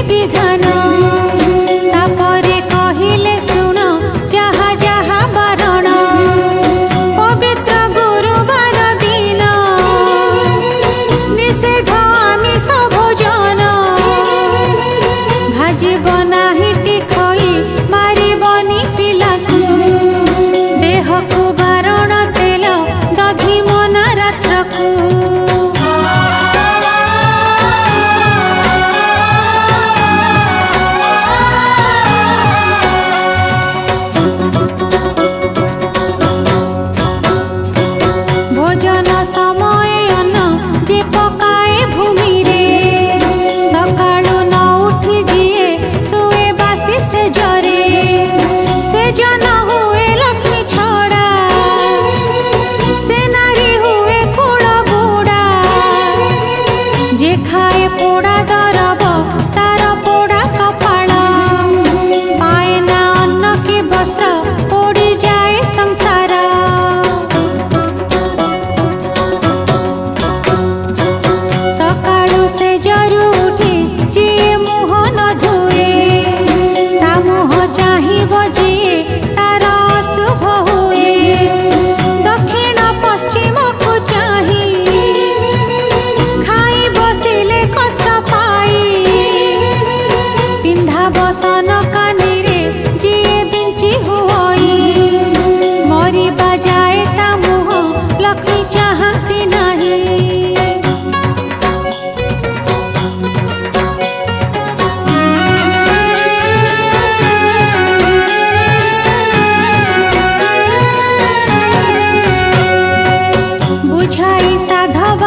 विधान तापरे कहिले सुन जहा जहा बारण पवित्र गुरुवार दिन निषेध आमिष भोजन भाजिब नाही तीखई मारिबनी पिलाकू देह को बारण तेल दधि मना रात्रकू भोजन समय अन्न जे पकाए भूमि रे सकाळु न उठी जिए सुए बासी से जरे से जन हुए लक्ष्मी छड़ा से नारी हुए कुल बुड़ा जे खाए पोड़ा दरब तार पोड़ा कपाल पाए ना अन्न के वस्त्र पोड़ी जाए संसार सकाळु से जरू उठी जे मुह न धुए ता मुह चाहिब जिए तार अशुभ हुए दक्षिण पश्चिम को चाही खाई बसिले कष्ट पाई पिंधा बसन कानी रे जिए बिंची हुई मरिबा जाए ता मुह लक्ष्मी चाहती नहीं बुझाई साधव